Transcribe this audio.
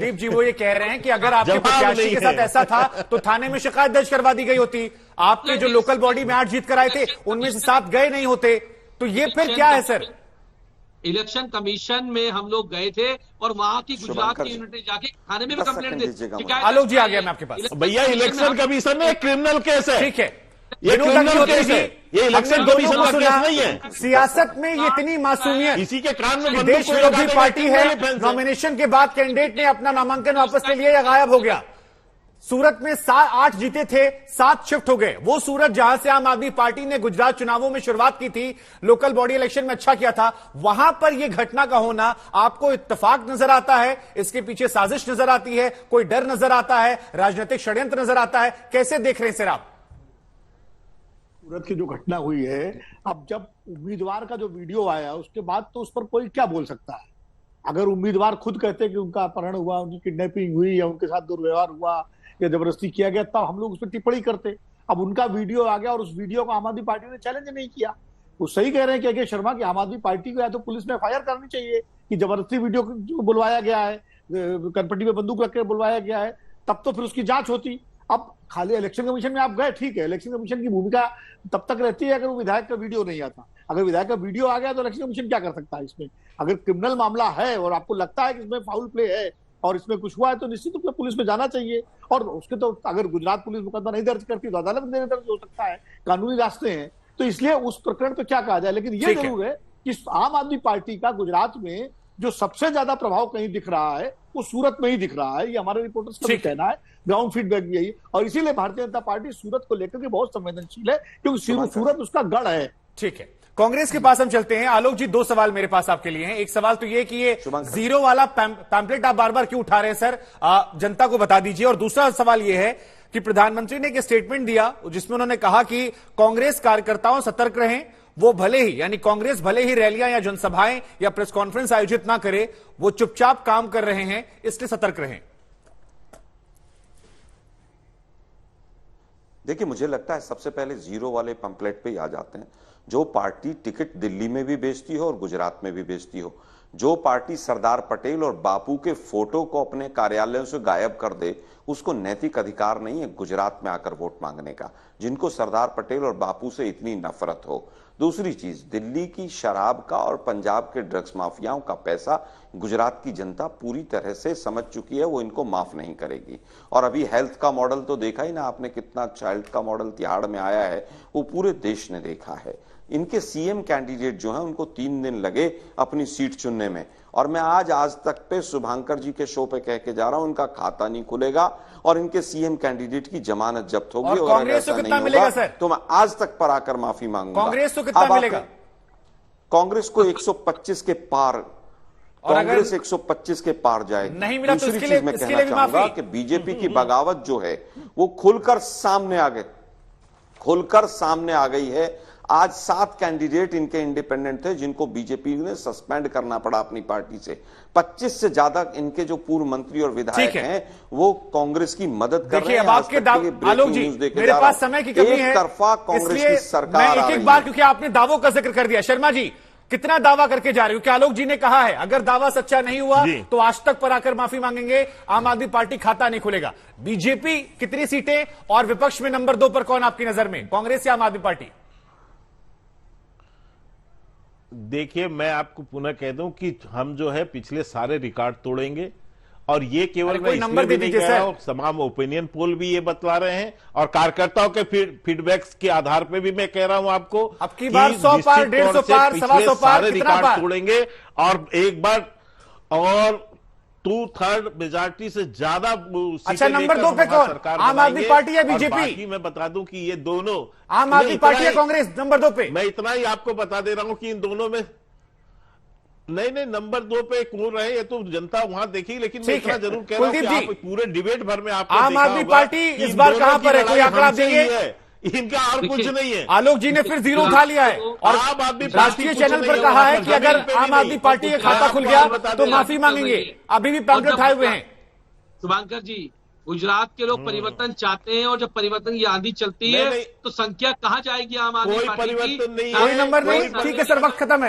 कुलदीप जी वो ये कह रहे हैं कि अगर आपके प्रत्याशी के साथ ऐसा था तो थाने में शिकायत दर्ज करवा दी गई होती। आपके जो लोकल बॉडी में 8 जीत कर आए थे उनमें से 7 गए नहीं होते, तो ये फिर क्या है सर? इलेक्शन कमीशन में हम लोग गए थे और वहां की गुजरात की यूनिट ने जाके थाने में भी कंप्लेंट दी। आलोक जी आ गया मैं आपके पास। भैया इलेक्शन कमीशन में क्रिमिनल केस है। ठीक है, ये क्रिमिनल केस है, ये इलेक्शन कमीशन का केस नहीं है। सियासत में ये इतनी मासूमियत, इसी के कान में देश विरोधी पार्टी है, नॉमिनेशन के बाद कैंडिडेट ने अपना नामांकन वापस ले लिया या गायब हो गया। सूरत में 8 जीते थे, 7 शिफ्ट हो गए। वो सूरत जहां से आम आदमी पार्टी ने गुजरात चुनावों में शुरुआत की थी, लोकल बॉडी इलेक्शन में अच्छा किया था, वहां पर यह घटना का होना आपको इत्तेफाक नजर आता है? इसके पीछे साजिश नजर आती है? कोई डर नजर आता है? राजनीतिक षड्यंत्र नजर आता है? कैसे देख रहे हैं सर आप सूरत की जो घटना हुई है? अब जब उम्मीदवार का जो वीडियो आया उसके बाद तो उस पर कोई क्या बोल सकता है? अगर उम्मीदवार खुद कहते कि उनका अपहरण हुआ, उनकी किडनैपिंग हुई या उनके साथ दुर्व्यवहार हुआ या जबरदस्ती किया गया, तब हम लोग उस पर टिप्पणी करते। अब उनका वीडियो आ गया और उस वीडियो को आम आदमी पार्टी ने चैलेंज नहीं किया। वो सही कह रहे हैं कि शर्मा की आम आदमी पार्टी को या तो पुलिस में एफआईआर करनी चाहिए कि जबरदस्ती वीडियो जो बुलवाया गया है, कनपट्टी में बंदूक रख कर बुलवाया गया है, तब तो फिर उसकी जांच होती। अब खाली इलेक्शन कमीशन में आप गए, ठीक है, इलेक्शन कमीशन की भूमिका तब तक रहती है अगर वो विधायक का वीडियो नहीं आता। अगर विधायक का वीडियो आ गया तो इलेक्शन कमीशन क्या कर सकता है इसमें? अगर क्रिमिनल मामला है और आपको लगता है कि इसमें फाउल प्ले है और इसमें कुछ हुआ है तो निश्चित रूप से पुलिस में जाना चाहिए। और उसके तो अगर गुजरात पुलिस मुकदमा नहीं दर्ज करती तो अदालत में दर्ज हो सकता है, कानूनी रास्ते हैं। तो इसलिए उस प्रकरण पे क्या कहा जाए, लेकिन ये जरूर है कि आम आदमी पार्टी का गुजरात में जो सबसे ज्यादा प्रभाव कहीं दिख रहा है वो सूरत में ही दिख रहा है। ये हमारे रिपोर्टर्स का भी कहना है, ग्राउंड फीडबैक भी यही। और इसीलिए भारतीय जनता पार्टी सूरत को लेकर के बहुत संवेदनशील है, क्योंकि सूरत उसका गढ़ है। ठीक है, कांग्रेस के पास हम चलते हैं। आलोक जी, 2 सवाल मेरे पास आपके लिए हैं। एक सवाल तो ये कि ये जीरो वाला पैम्पलेट आप बार बार क्यों उठा रहे हैं सर, जनता को बता दीजिए। और दूसरा सवाल ये है कि प्रधानमंत्री ने एक स्टेटमेंट दिया जिसमें उन्होंने कहा कि कांग्रेस कार्यकर्ताओं सतर्क रहें, वो भले ही, यानी कांग्रेस भले ही रैलियां या जनसभाएं या प्रेस कॉन्फ्रेंस आयोजित ना करे, वो चुपचाप काम कर रहे हैं, इसलिए सतर्क रहें। देखिए, मुझे लगता है सबसे पहले जीरो वाले पंपलेट पे ही आ जाते हैं। जो पार्टी टिकट दिल्ली में भी बेचती हो और गुजरात में भी बेचती हो, जो पार्टी सरदार पटेल और बापू के फोटो को अपने कार्यालयों से गायब कर दे, उसको नैतिक अधिकार नहीं है गुजरात में आकर वोट मांगने का, जिनको सरदार पटेल और बापू से इतनी नफरत हो। दूसरी चीज, दिल्ली की शराब का और पंजाब के ड्रग्स माफियाओं का पैसा गुजरात की जनता पूरी तरह से समझ चुकी है, वो इनको माफ नहीं करेगी। और अभी हेल्थ का मॉडल तो देखा ही ना आपने, कितना अच्छा हेल्थ का मॉडल तिहाड़ में आया है, वो पूरे देश ने देखा है। इनके सीएम कैंडिडेट जो हैं उनको 3 दिन लगे अपनी सीट चुनने में, और मैं आज तक पे शुभांकर जी के शो पे कह के जा रहा हूं, उनका खाता नहीं खुलेगा और इनके सीएम कैंडिडेट की जमानत जब्त होगी। और कांग्रेस को कितना मिलेगा सर? तो मैं आज तक पर आकर माफी मांगूंगा। कांग्रेस को कितना मिलेगा? कांग्रेस को 125 के पार, कांग्रेस 125 के पार जाएगी। नहीं मिला तो दूसरी चीज मैं कहना चाहूंगा कि बीजेपी की बगावत जो है वो खुलकर सामने आ गई है। आज 7 कैंडिडेट इनके इंडिपेंडेंट थे जिनको बीजेपी ने सस्पेंड करना पड़ा अपनी पार्टी से। 25 से ज्यादा इनके जो पूर्व मंत्री और विधायक हैं वो कांग्रेस की मदद कर रहे हैं। आलोक जी, मेरे पास समय की कमी है, तरफा कांग्रेस की सरकार मैं एक बार, क्योंकि आपने दावों का जिक्र कर दिया, शर्मा जी कितना दावा करके जा रहे हो? क्योंकि आलोक जी ने कहा है अगर दावा सच्चा नहीं हुआ तो आज तक पर आकर माफी मांगेंगे, आम आदमी पार्टी खाता नहीं खुलेगा। बीजेपी कितनी सीटें और विपक्ष में नंबर 2 पर कौन आपकी नजर में, कांग्रेस या आम आदमी पार्टी? देखिए, मैं आपको पुनः कह दूं कि हम जो है पिछले सारे रिकॉर्ड तोड़ेंगे, और ये केवल मैं इसलिए भी नहीं कह रहा हूं, तमाम ओपिनियन पोल भी ये बतला रहे हैं और कार्यकर्ताओं के फीडबैक्स के आधार पे भी मैं कह रहा हूं आपको, अब की बार 100 पार, 150 पार, 125 पार, सारे रिकॉर्ड तोड़ेंगे और एक बार और 2/3 मेजॉरिटी से ज्यादा। अच्छा, नंबर 2 पे कौन, आम आदमी पार्टी या बीजेपी? मैं बता दूं कि ये दोनों, आम आदमी पार्टी या कांग्रेस नंबर 2 पे? मैं इतना ही आपको बता दे रहा हूं कि इन दोनों में नहीं नंबर 2 पे कौन रहे ये तो जनता वहां देखी, लेकिन मैं इतना जरूर कह रहा हूं कि आप पूरे डिबेट भर में आपको आम आदमी पार्टी इस बार कहां पर है, कोई आंकड़ा देंगे? इनका और कुछ नहीं है। आलोक जी ने फिर जीरो उठा लिया है और आम आदमी राष्ट्रीय चैनल पर कहा है कि अगर आम आदमी पार्टी का खाता खुल गया तो माफी मांगेंगे। अभी भी पैम्पलेट उठाए हुए हैं। शुभांकर जी, गुजरात के लोग परिवर्तन चाहते हैं और जब परिवर्तन की आंधी चलती है तो संख्या कहां जाएगी आम आदमी पार्टी की? कोई नंबर नहीं, ठीक है सर, वक्त खत्म है।